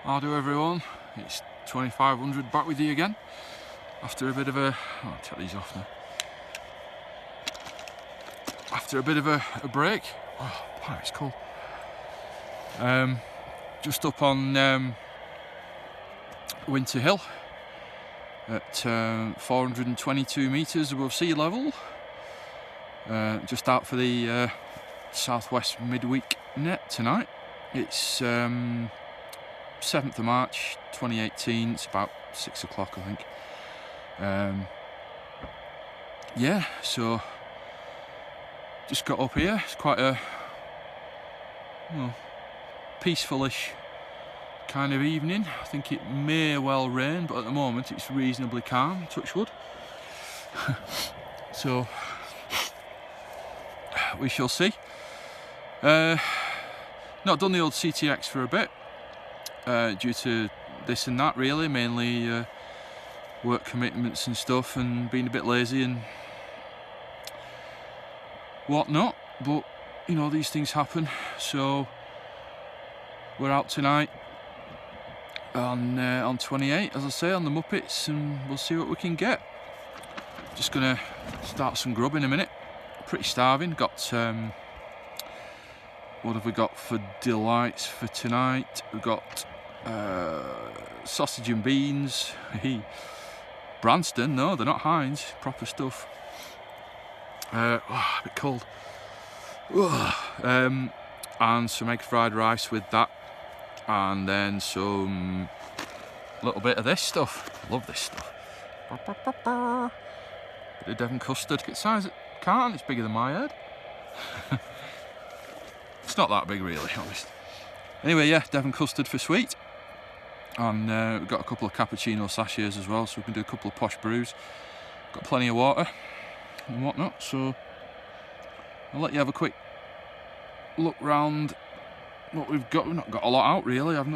How do everyone? It's 2500 back with you again after a bit of a... I'll take these off now. After a bit of a break. Oh, wow, it's cool. Just up on Winter Hill at 422 metres above sea level. Just out for the Southwest midweek net tonight. It's 7th of March 2018, it's about 6 o'clock I think. Yeah, so just got up here. It's quite a peaceful-ish kind of evening. I think it may well rain, but at the moment it's reasonably calm, touch wood. So we shall see. Not done the old CTX for a bit. Due to this and that really, mainly work commitments and stuff and being a bit lazy and whatnot, but you know, these things happen. So we're out tonight on 28, as I say, on the Muppets, and we'll see what we can get. Just gonna start some grub in a minute. Pretty starving. Got what have we got for delights for tonight? We've got sausage and beans. Branston, no, they're not Heinz, proper stuff. A bit cold. And some egg fried rice with that, and then some little bit of this stuff. Love this stuff. Bit of Devon custard. Get the size of the carton, it's bigger than my head. It's not that big really, honest. Anyway, yeah, Devon custard for sweet. And we've got a couple of cappuccino sachets as well, so we can do a couple of posh brews. Got plenty of water and whatnot, so I'll let you have a quick look round what we've got. We've not got a lot out really. I've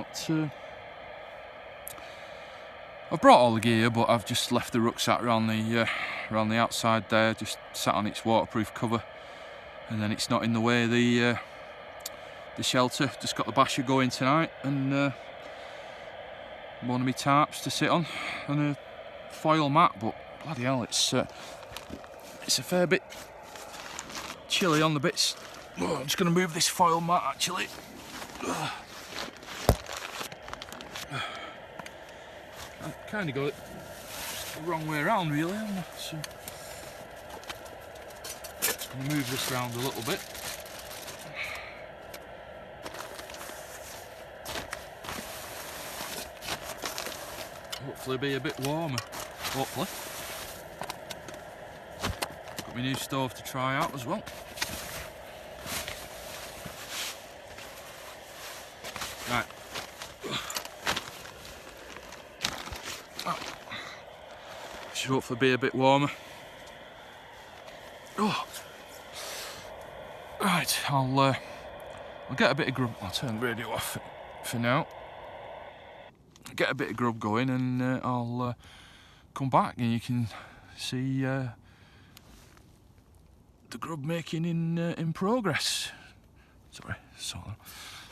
brought all the gear, but I've just left the rucksack around the outside there, just sat on its waterproof cover, and then it's not in the way of the shelter. Just got the basher going tonight, and one of my tarps to sit on, and a foil mat. But bloody hell, it's a fair bit chilly on the bits. Oh, I'm just going to move this foil mat actually. I kind of got it the wrong way around really. So just going to move this around a little bit. Hopefully be a bit warmer, hopefully. Got my new stove to try out as well. Right. Should hopefully be a bit warmer. Oh. Right, I'll get a bit of grub. I'll turn the radio off for now. Get a bit of grub going, and I'll come back and you can see the grub making in progress. Sorry,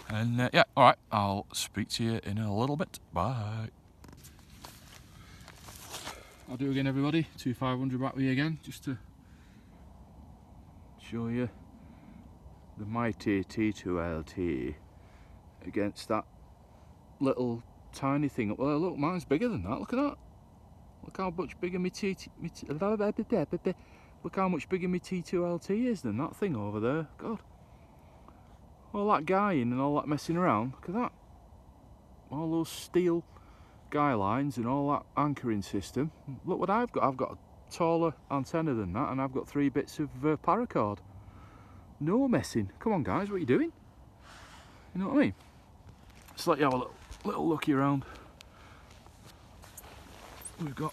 and yeah, all right, I'll speak to you in a little bit. Bye. I'll do again, everybody. 2500 back with you again, just to show you the mighty T2LT against that little tiny thing up there. Look, mine's bigger than that. Look at that. Look how much bigger my look how much bigger my T2LT is than that thing over there. God, all that guying and all that messing around. Look at that. All those steel guy lines and all that anchoring system. Look what I've got. I've got a taller antenna than that, and I've got 3 bits of paracord. No messing. Come on, guys, what are you doing? You know what I mean? Let's let you have a little looky around. We've got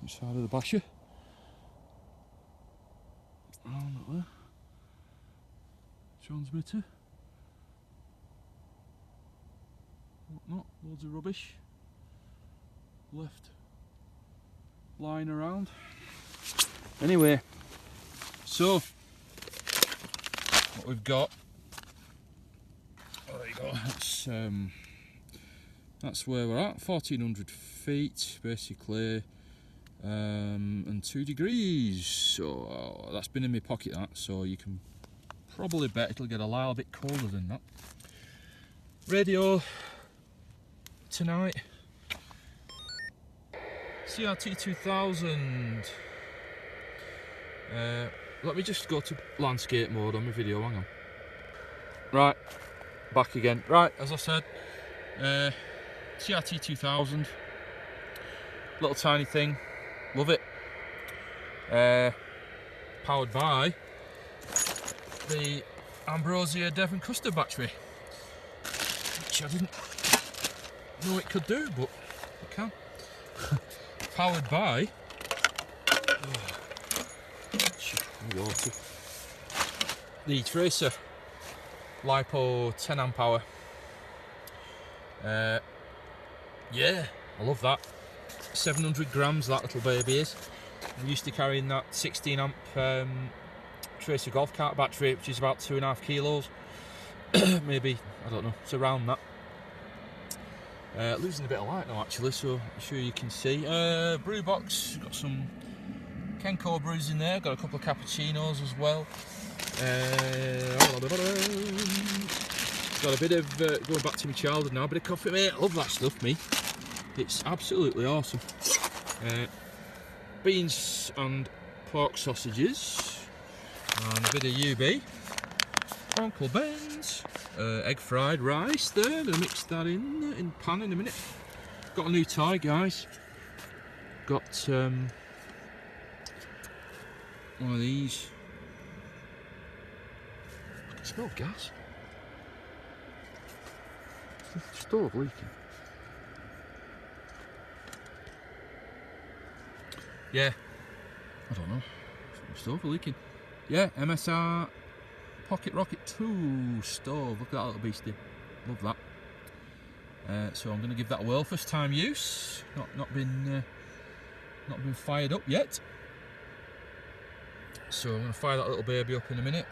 inside of the basher. Round up there. Transmitter. Whatnot, loads of rubbish left lying around. Anyway, so what we've got. There you go. That's where we're at. 1400 feet basically, and 2 degrees. So that's been in my pocket. That, so you can probably bet it'll get a little bit colder than that. Radio tonight. CRT 2000. Let me just go to landscape mode on my video, hang on. Right, back again. Right, as I said, CRT 2000. Little tiny thing, love it. Powered by the Ambrosia Devon custard battery, which I didn't know it could do, but it can. Powered by water. The Tracer LiPo 10 amp hour. Yeah, I love that. 700 grams that little baby is. I'm used to carrying that 16 amp Tracer golf cart battery, which is about 2.5 kilos. Maybe, I don't know, it's around that. Losing a bit of light now actually, so I'm sure you can see. Brew box, got some Kenco brews in there, got a couple of cappuccinos as well. Got a bit of, going back to my childhood now, a bit of coffee, mate. I love that stuff, me. It's absolutely awesome. Beans and pork sausages, and a bit of UB. Uncle Ben's. Egg fried rice there, gonna mix that in pan in a minute. Got a new tie, guys. Got one of these. I can smell gas. Is the stove leaking? Yeah, I don't know. Is the stove leaking? Yeah, MSR Pocket Rocket 2 stove. Look at that little beastie. Love that. So I'm going to give that a whirl. First time use. Not been fired up yet. So I'm going to fire that little baby up in a minute.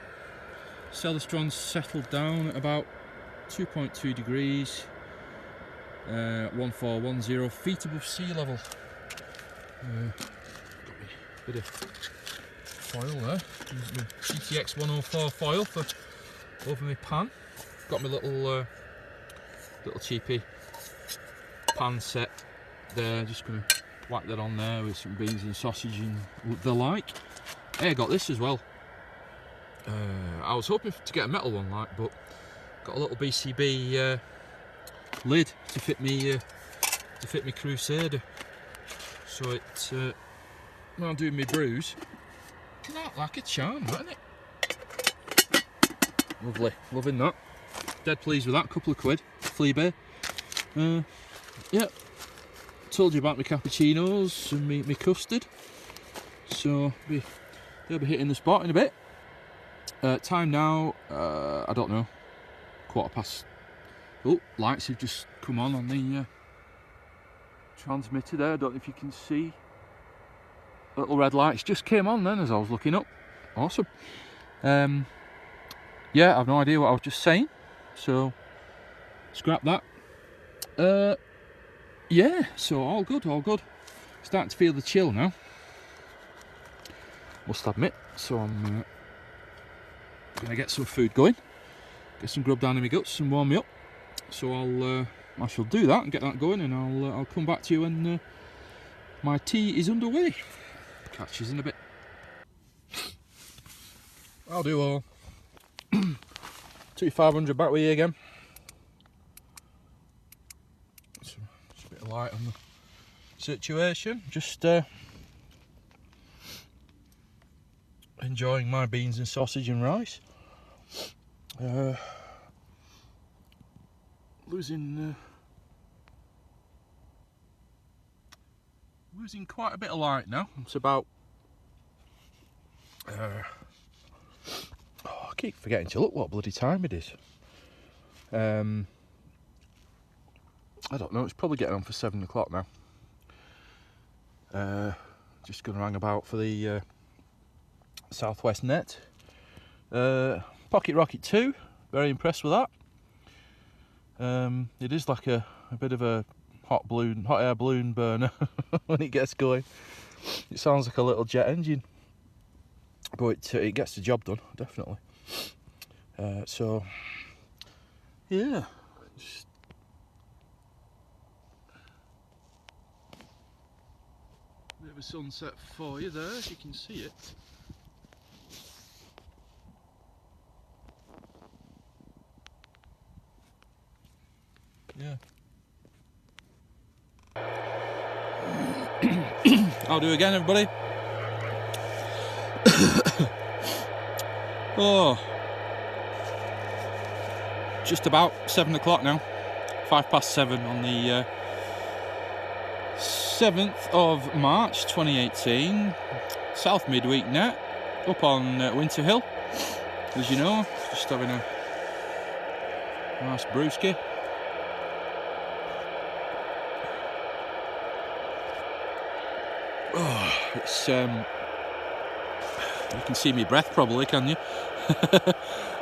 Celestron's settled down at about 2.2 degrees. 1410 feet above sea level. Got me a bit of foil there. Use my CTX 104 foil for over my pan. Got my little cheapy pan set there. Just gonna whack that on there with some beans and sausage and the like. Hey, I got this as well. I was hoping to get a metal one, like, but got a little BCB lid to fit me Crusader. So it when I'm doing my brews. Look at that, like a charm, isn't it? Lovely, loving that. Dead pleased with that, couple of quid, flea bear. Yeah, told you about my cappuccinos and my custard. So they'll be hitting the spot in a bit. Time now, I don't know, 1:15. Oh, lights have just come on the transmitter there. I don't know if you can see. Little red lights just came on then as I was looking up. Awesome. Yeah, I've no idea what I was just saying, so scrap that. Yeah, so all good, all good. Starting to feel the chill now, must admit. So I'm gonna get some food going, get some grub down in my guts and warm me up. So I shall do that and get that going, and I'll come back to you when my tea is underway. Catch you in a bit. I'll do all. 2500 back with you again. Just a bit of light on the situation. Just enjoying my beans and sausage and rice. Losing quite a bit of light now. It's about I keep forgetting to look what bloody time it is. I don't know, it's probably getting on for 7 o'clock now. Just gonna hang about for the Southwest Net. Pocket Rocket 2, very impressed with that. It is like a bit of a hot air balloon burner when it gets going. It sounds like a little jet engine, but it gets the job done, definitely. So yeah, just a bit of a sunset for you there, if you can see it. Yeah. I'll do again, everybody. Oh, just about 7 o'clock now, 7:05 on the 7th of March 2018, South Midweek Net, up on Winter Hill, as you know, just having a nice brewski. Oh, it's you can see me breath probably, can you?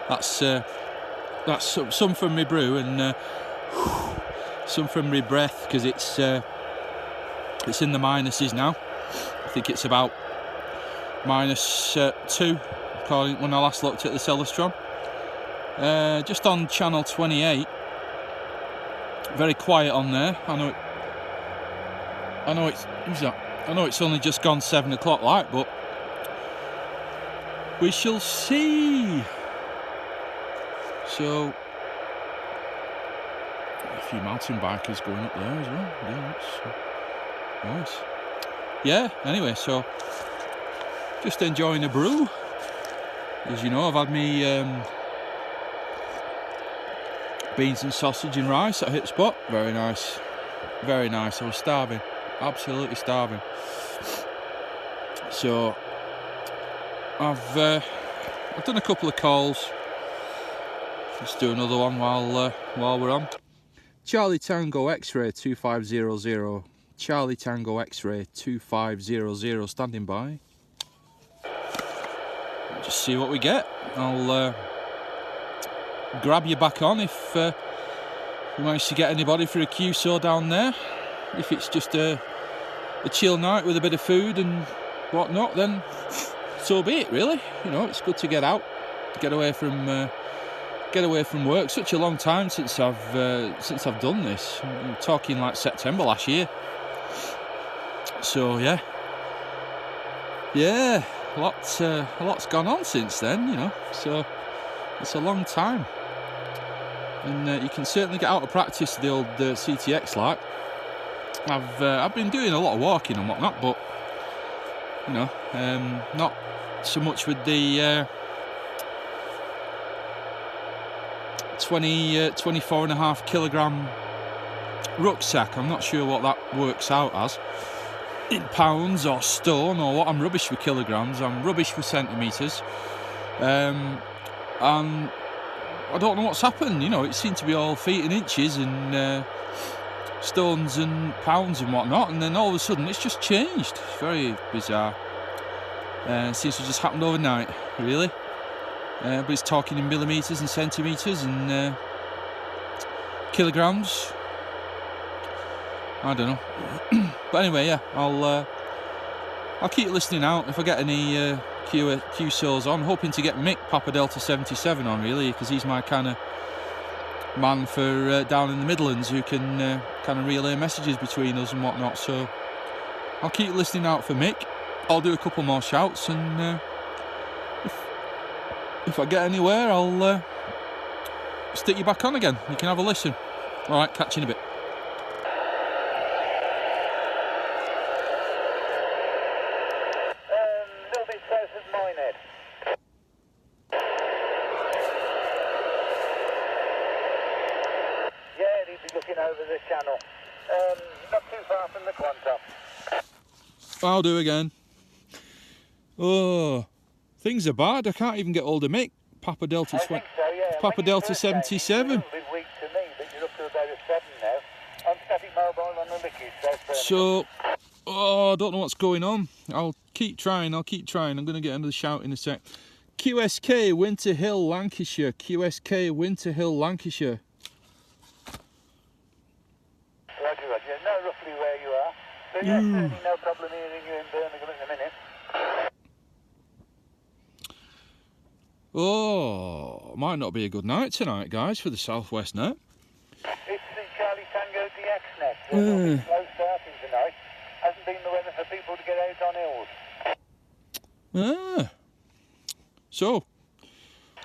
That's some from my brew and some from my breath, because it's in the minuses now. I think it's about -2 according when I last looked at the Celestron. Just on channel 28, very quiet on there. I know it's only just gone 7 o'clock light, but we shall see. So a few mountain bikers going up there as well. Yeah, that's nice. Yeah, anyway, so just enjoying a brew. As you know, I've had me beans and sausage and rice at Hit Spot. Very nice, very nice. I was starving, absolutely starving. So I've done a couple of calls. Let's do another one while we're on. Charlie Tango X-Ray 2500. Charlie Tango X-Ray 2500 standing by. Just see what we get. I'll grab you back on if we manage to get anybody for a QSO down there. If it's just a chill night with a bit of food and whatnot, then so be it, really. You know, it's good to get out, get away from work. Such a long time since I've done this. I'm talking like September last year. So yeah, a lot's gone on since then, you know. So it's a long time, and you can certainly get out of practice the old CTX like. I've been doing a lot of walking and whatnot, but you know, not so much with the 24.5 kilogram rucksack. I'm not sure what that works out as in pounds or stone or what. I'm rubbish with kilograms, I'm rubbish with centimetres, and I don't know what's happened. You know, it seemed to be all feet and inches and stones and pounds and whatnot, and then all of a sudden it's just changed. It's very bizarre. Seems to have just happened overnight, really. But it's talking in millimetres and centimetres and kilograms. I don't know. But anyway, yeah, I'll keep listening out. If I get any QSOs on, hoping to get Mick Papa Delta 77 on, really, because he's my kind of man for down in the Midlands, who can kind of relay messages between us and whatnot. So I'll keep listening out for Mick. I'll do a couple more shouts, and if I get anywhere, I'll stick you back on again. You can have a listen. All right, catch you in a bit. Little bit south of Minehead. Yeah, he'd be looking over the channel. Not too far from the Quantum. I'll do again. Oh, things are bad. I can't even get hold of Mick. Papa Delta 20. So, yeah. Papa Delta 77. A little bit weak to me, but you're up to about a 7 now. I'm static mobile on the Lickys, South Birmingham. So, I don't know what's going on. I'll keep trying. I'm going to get another shout in a sec. QSK, Winter Hill, Lancashire. QSK, Winter Hill, Lancashire. Roger, roger. Know roughly where you are. So yes, certainly no problem hearing you in Birmingham at the minute. Oh, might not be a good night tonight, guys, for the Southwest net. It's the Charlie Tango DX net. There'll be slow starting tonight. Hasn't been the weather for people to get out on hills. Ah. So.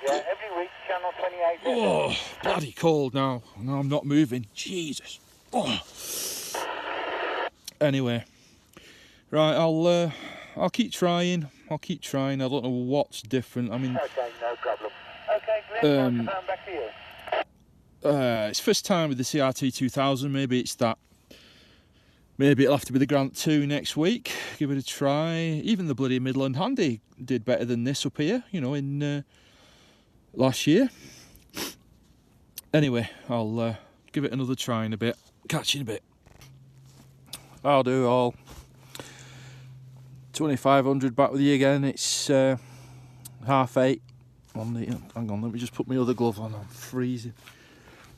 Yeah, every week, Channel 28. Oh, bloody cold now. No, I'm not moving. Jesus. Oh. Anyway. Right, I'll keep trying. I don't know what's different. I mean. Okay, no problem. Okay, Glenn, back to you. It's first time with the CRT 2000. Maybe it's that. Maybe it'll have to be the Grant 2 next week. Give it a try. Even the bloody Midland Handy did better than this up here, you know, in last year. Anyway, I'll give it another try in a bit. Catch you in a bit. I'll do all. 2500 back with you again. It's 8:30 on the. Hang on, let me just put my other glove on. I'm freezing.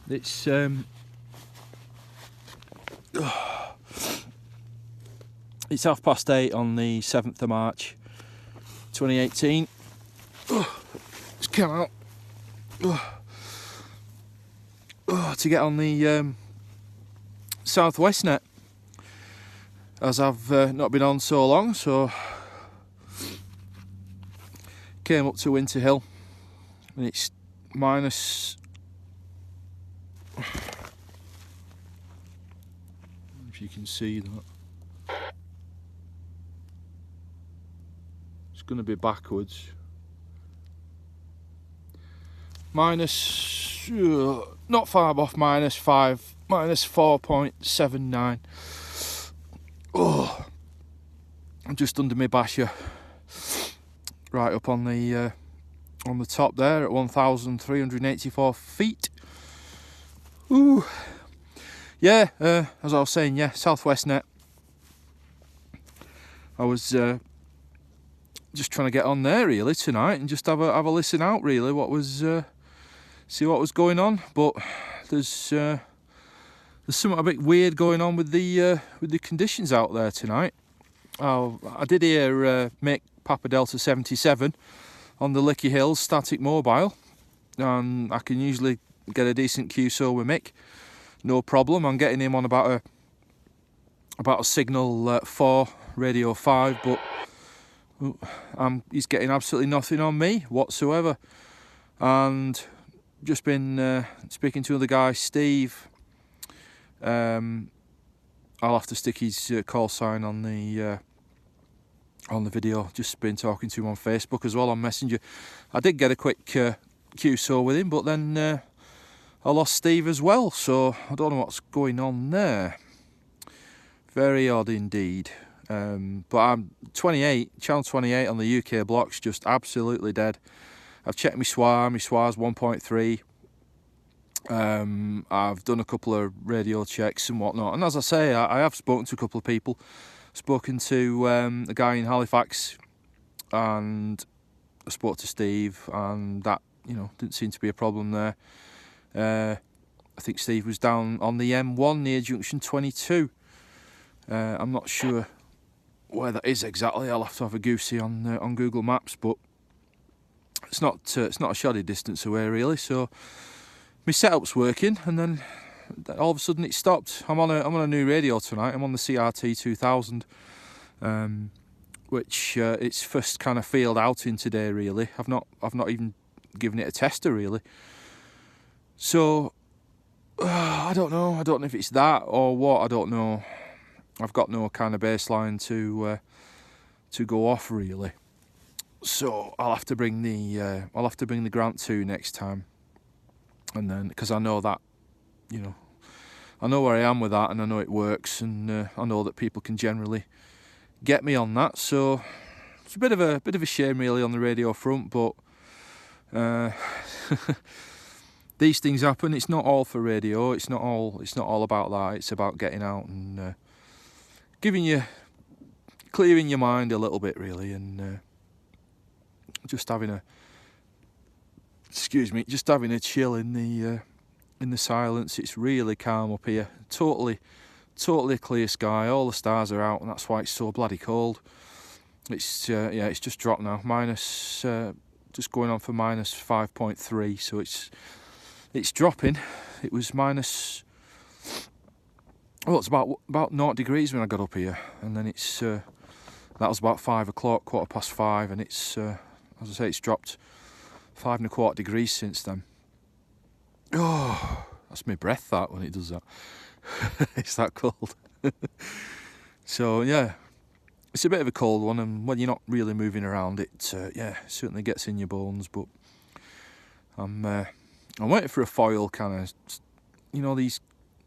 It's it's 8:30 on the 7th of March 2018. Just come out to get on the Southwest net, as I've not been on so long, so came up to Winter Hill and it's minus, if you can see that, it's going to be backwards, minus, not far off, -5, -4.79. Oh, I'm just under my basher, right up on the top there at 1,384 feet. Ooh, yeah. As I was saying, yeah, Southwest net. I was just trying to get on there really tonight and just have a listen out really. What was see what was going on, but there's something a bit weird going on with the conditions out there tonight. Oh, I did hear make Papa Delta 77 on the Licky Hills static mobile, and I can usually get a decent QSO with Mick, no problem. I'm getting him on about a signal 4, radio 5, but he's getting absolutely nothing on me whatsoever. And just been speaking to another guy, Steve. I'll have to stick his call sign on the video. Just been talking to him on Facebook as well, on Messenger. I did get a quick QSO with him, but then I lost Steve as well, so I don't know what's going on there. Very odd indeed. But I'm 28, channel 28 on the UK blocks, just absolutely dead. I've checked my SWR, my SWR's 1.3. I've done a couple of radio checks and whatnot, and as I say, I have spoken to a couple of people. Spoken to a guy in Halifax, and I spoke to Steve, and that, you know, didn't seem to be a problem there. I think Steve was down on the M.W.N near junction 22. I'm not sure where that is exactly. I'll have to have a goosey on Google Maps, but it's not a shoddy distance away really. So my setup's working, and then all of a sudden it stopped. I'm on a new radio tonight. I'm on the CRT 2000, which it's first kind of field outing today really. I've not even given it a tester really. So I don't know if it's that or what. I don't know. I've got no kind of baseline to go off really. So I'll have to bring the Grant 2 next time, and then, because I know that, you know, I know where I am with that, and I know it works, and I know that people can generally get me on that. So it's a bit of a shame really on the radio front, but these things happen. It's not all for radio. It's not all about that. It's about getting out and clearing your mind a little bit really, and just having excuse me, just having a chill in the silence. It's really calm up here. Totally clear sky. All the stars are out, and that's why it's so bloody cold. It's yeah, it's just dropped now. Minus, just going on for minus 5.3. So it's dropping. It was minus. Well, it's about 0 degrees when I got up here, and then it's that was about 5 o'clock, 5:15, and it's as I say, it's dropped 5¼ degrees since then. Oh, that's my breath, that, when it does that. It's that cold. So yeah, it's a bit of a cold one, and when you're not really moving around, it yeah, certainly gets in your bones. But I'm waiting for a foil kind of, you know, these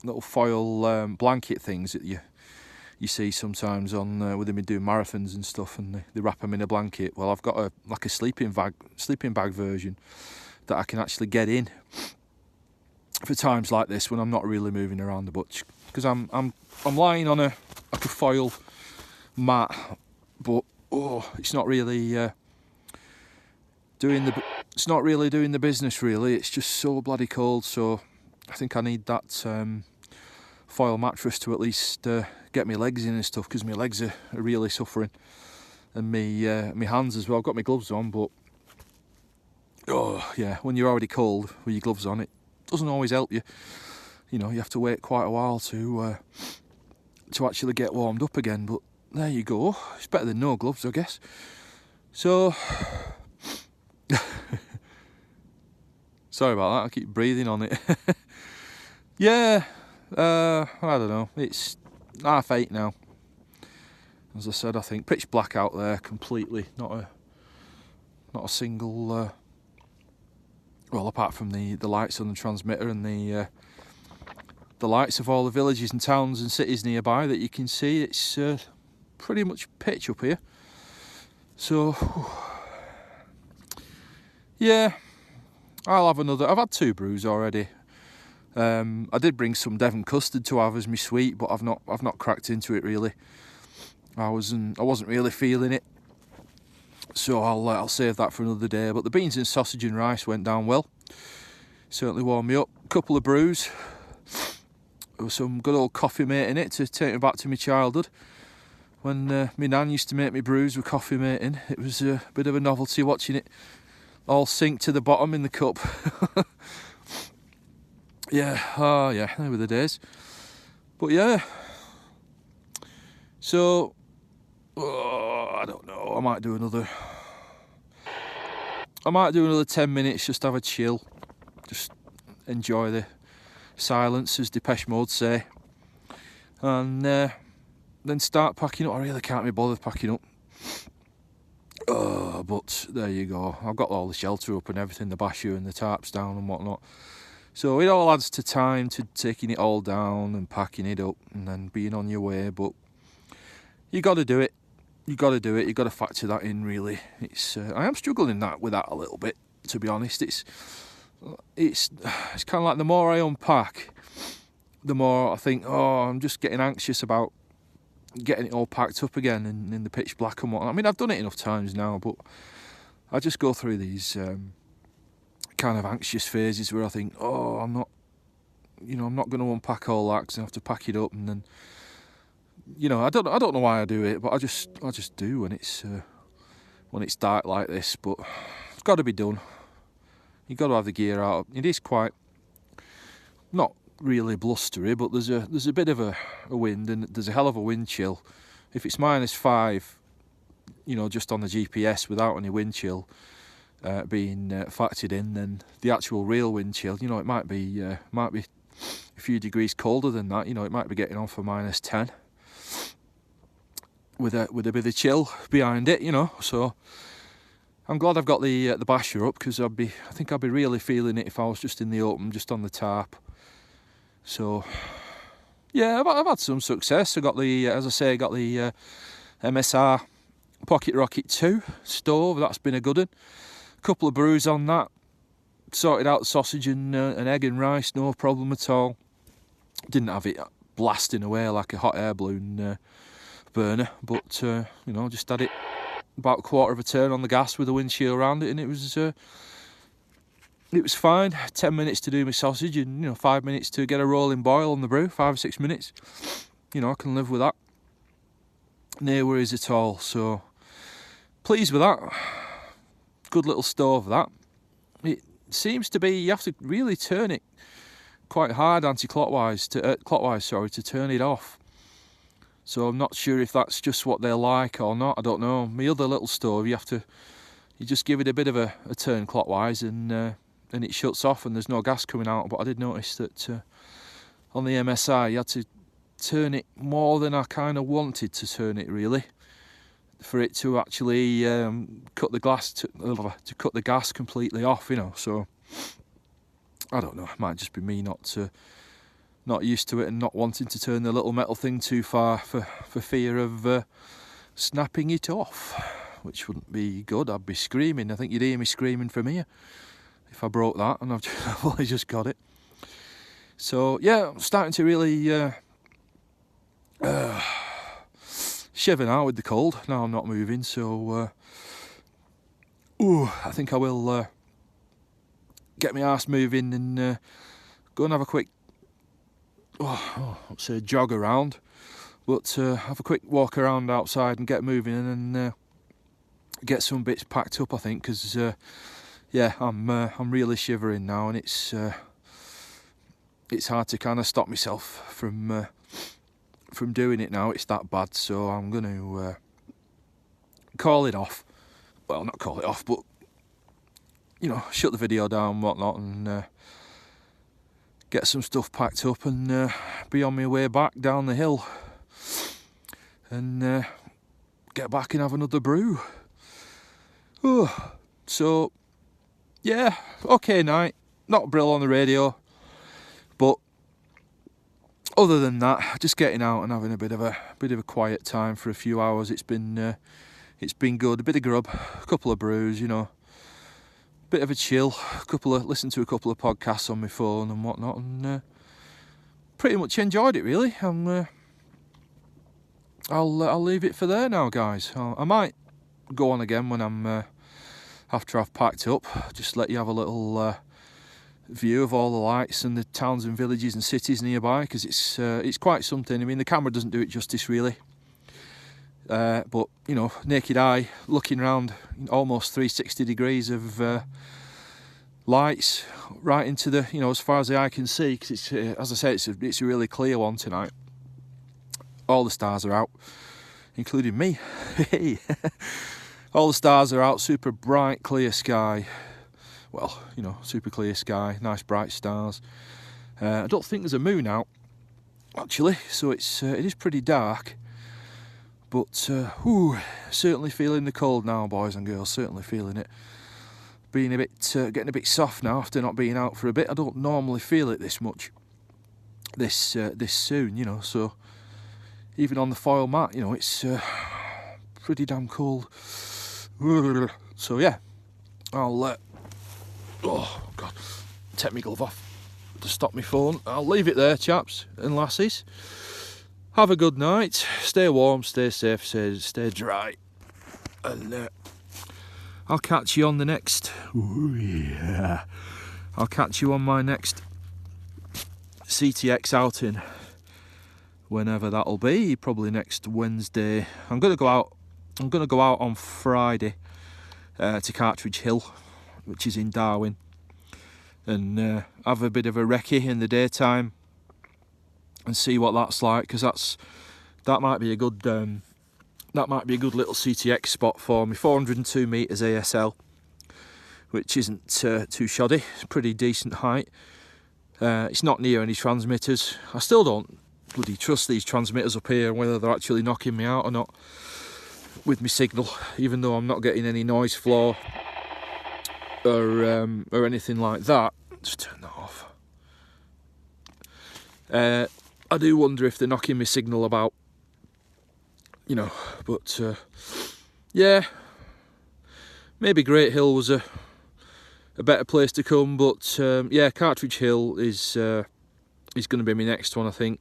little foil blanket things that you see sometimes on with them doing marathons and stuff, and they wrap them in a blanket. Well, I've got like a sleeping bag version that I can actually get in for times like this when I'm not really moving around the butch, because I'm lying on like a foil mat, but it's not really doing the business really. It's just so bloody cold, so I think I need that foil mattress to at least get my legs in and stuff, because my legs are really suffering, and my hands as well. I've got my gloves on, but oh yeah, when you're already cold with your gloves on, it doesn't always help you. You know, you have to wait quite a while to actually get warmed up again. But there you go. It's better than no gloves, I guess. So sorry about that. I keep breathing on it. Yeah, I don't know. It's 8:30 now. As I said, I think pitch black out there completely. Not a single. Well, apart from the lights on the transmitter and the lights of all the villages and towns and cities nearby that you can see, it's pretty much pitch up here. So yeah, I'll have another. I've had 2 brews already. I did bring some Devon custard to have as my sweet, but I've not cracked into it really. I wasn't really feeling it, so I'll save that for another day. But the beans and sausage and rice went down well. Certainly warmed me up. A couple of brews. There was some good old coffee mate in it to take me back to my childhood, when my nan used to make me brews with coffee mate in. It was a bit of a novelty watching it all sink to the bottom in the cup. Yeah, oh yeah, they were the days. But yeah, so I don't know. I might do another 10 minutes, just have a chill, just enjoy the silence, as Depeche Mode say, and then start packing up. I really can't be bothered packing up. But there you go. I've got all the shelter up and everything, the basher and the tarps down and whatnot. So it all adds to time to taking it all down and packing it up and then being on your way. But you got to do it. You got to factor that in. Really, it's I am struggling with that a little bit, to be honest. It's kind of like the more I unpack, the more I think, I'm just getting anxious about getting it all packed up again in the pitch black and whatnot. I mean, I've done it enough times now, but I just go through these kind of anxious phases where I think, I'm not going to unpack all that because I have to pack it up, and then, I don't know why I do it, but I just do when it's dark like this. But it's got to be done. You've got to have the gear out. It is quite not really blustery, but there's a bit of a wind, and there's a hell of a wind chill. If it's -5, just on the GPS without any wind chill being factored in, then the actual real wind chill, it might be a few degrees colder than that. It might be getting on for -10 with a bit of chill behind it. So I'm glad I've got the basher up, because I think I'd be really feeling it if I was just in the open, just on the tarp. So yeah, I've had some success. I got the MSR Pocket Rocket 2 stove. That's been a good one. Couple of brews on that. Sorted out sausage and egg and rice, no problem at all. Didn't have it blasting away like a hot air balloon burner, but just had it about a quarter of a turn on the gas with the windshield around it, and it was it was fine. 10 minutes to do my sausage, and 5 minutes to get a rolling boil on the brew. 5 or 6 minutes. I can live with that. No worries at all. So pleased with that. Good little stove that. It seems to be, you have to really turn it quite hard anti-clockwise to turn it off. So I'm not sure if that's just what they're like or not. I don't know. My other little stove, you just give it a bit of a turn clockwise, and it shuts off and there's no gas coming out. But I did notice that on the MSI you had to turn it more than I kind of wanted to turn it, really, for it to actually cut the gas completely off. So I don't know. It might just be me not used to it and not wanting to turn the little metal thing too far for fear of snapping it off, which wouldn't be good. I'd be screaming. I think you'd hear me screaming from here if I broke that, and I've only just got it. So yeah, I'm starting to really shiver now with the cold. Now I'm not moving, so I think I will get my arse moving and go and have a quick jog around, but have a quick walk around outside and get moving, and get some bits packed up, I think, because yeah, I'm really shivering now, and it's hard to kind of stop myself from doing it now. It's that bad, so I'm going to call it off. Well, not call it off, but shut the video down and whatnot, and get some stuff packed up and be on my way back down the hill, and get back and have another brew. So yeah, okay night. Not Brill on the radio, but other than that, just getting out and having a bit of a quiet time for a few hours. It's been good. A bit of grub, a couple of brews, bit of a chill, listen to a couple of podcasts on my phone and whatnot, and pretty much enjoyed it, really. I'll leave it for there now, guys. I might go on again when I'm after I've packed up. Just let you have a little view of all the lights and the towns and villages and cities nearby, because it's quite something. I mean, the camera doesn't do it justice, really. But naked eye looking around, almost 360 degrees of lights right into the, as far as the eye can see, because it's as I say, it's a really clear one tonight. All the stars are out, including me. Hey, all the stars are out. Super bright, clear sky. Well, super clear sky, nice bright stars. I don't think there's a moon out, actually, so it is pretty dark. But certainly feeling the cold now, boys and girls. Certainly feeling it. Being getting a bit soft now after not being out for a bit. I don't normally feel it this much, this soon. So even on the foil mat, it's pretty damn cold. So yeah, I'll oh god, take my glove off to stop my phone. I'll leave it there, chaps and lassies. Have a good night, stay warm, stay safe, stay dry, and I'll catch you on the next. I'll catch you on my next CTX outing, whenever that'll be. Probably next Wednesday. I'm gonna go out on Friday to Cartridge Hill, which is in Darwin, and have a bit of a recce in the daytime and see what that's like, because that might be a good little CTX spot for me. 402 meters ASL, which isn't too shoddy. It's pretty decent height. It's not near any transmitters. I still don't bloody trust these transmitters up here, whether they're actually knocking me out or not with my signal, even though I'm not getting any noise floor or anything like that. Just turn that off. I do wonder if they're knocking my signal about, but yeah, maybe Great Hill was a better place to come, but yeah, Cartridge Hill is going to be my next one, I think.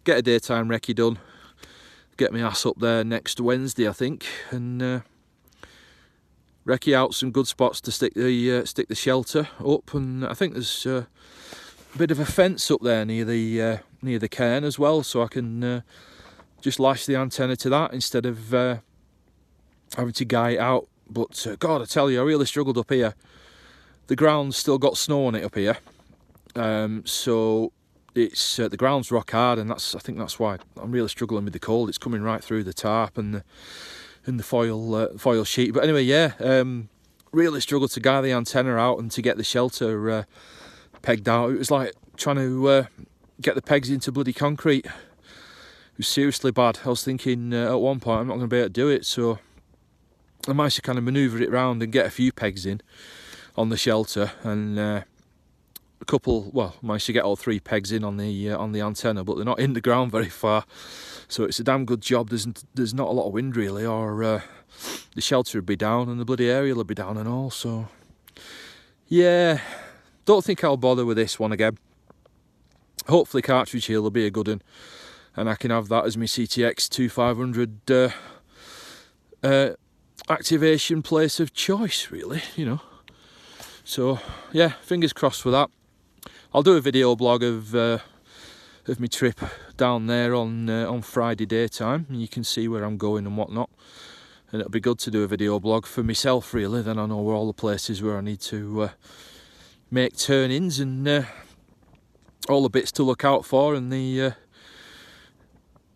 Get a daytime recce done, get my ass up there next Wednesday, I think, and recce out some good spots to stick the shelter up, and I think there's a bit of a fence up there near the cairn as well, so I can just lash the antenna to that instead of having to guy it out. But God, I tell you, I really struggled up here. The ground's still got snow on it up here, so it's the ground's rock hard, and I think that's why I'm really struggling with the cold. It's coming right through the tarp and the foil sheet. But anyway, yeah, really struggled to guy the antenna out and to get the shelter pegged out. It was like trying to get the pegs into bloody concrete. It was seriously bad. I was thinking at one point I'm not going to be able to do it, so I managed to kind of manoeuvre it round and get a few pegs in on the shelter, and a couple, well, managed to get all 3 pegs in on the antenna, but they're not in the ground very far, so it's a damn good job. There's not a lot of wind really, or the shelter would be down and the bloody aerial would be down and all. So yeah, don't think I'll bother with this one again. Hopefully Cartridge Hill will be a good one, and I can have that as my CTX 2500 activation place of choice, really, you know. So yeah, fingers crossed for that. I'll do a video blog of my trip down there on Friday daytime, and you can see where I'm going and whatnot. And it'll be good to do a video blog for myself, really. Then I know where all the places where I need to make turn-ins, and all the bits to look out for, and the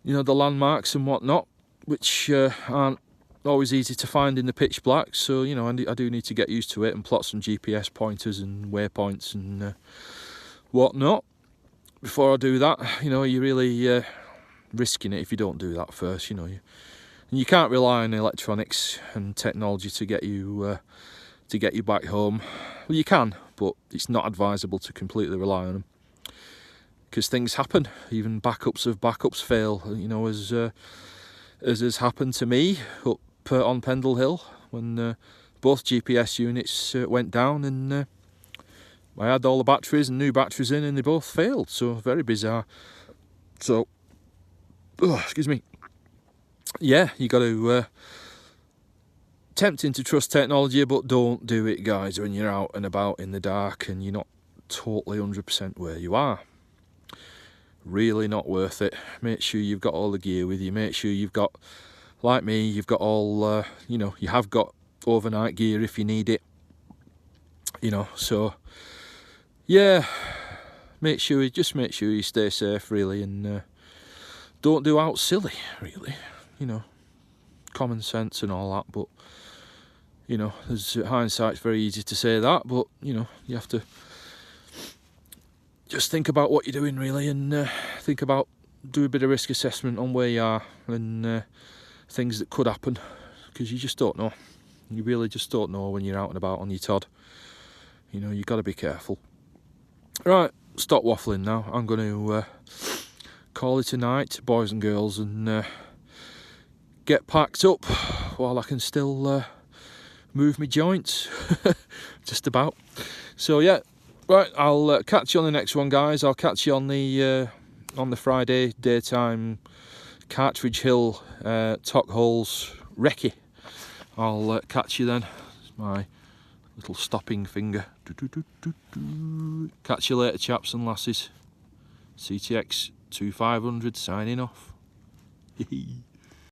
you know, the landmarks and whatnot, which aren't always easy to find in the pitch black. So, you know, I do need to get used to it and plot some GPS pointers and waypoints and whatnot before I do that. You know, you're really risking it if you don't do that first, you know. And you can't rely on electronics and technology to get you back home. Well, you can, but it's not advisable to completely rely on them, because things happen. Even backups of backups fail, you know, as has happened to me up on Pendle Hill when both GPS units went down, and I had all the batteries and new batteries in, and they both failed. So very bizarre. So, excuse me. Yeah, you got to tempting to trust technology, but don't do it, guys, when you're out and about in the dark and you're not totally 100% where you are. Really not worth it. Make sure you've got all the gear with you. Make sure you've got, like me, you've got all, you know, you have got overnight gear if you need it. You know, so yeah, make sure you stay safe, really, and don't do out silly, really. You know, common sense and all that, but you know, there's hindsight's very easy to say that, but you know, you have to just think about what you're doing, really, and do a bit of risk assessment on where you are and things that could happen, because you just don't know. You really just don't know when you're out and about on your Todd. You know, you've got to be careful. Right, stop waffling now. I'm going to call it a night, boys and girls, and get packed up while I can still move my joints. Just about. So yeah, right, I'll catch you on the next one, guys. I'll catch you on the Friday daytime Cartridge Hill Tock Holes recce. I'll catch you then. It's my little stopping finger. Catch you later, chaps and lasses. CTX 2500 signing off.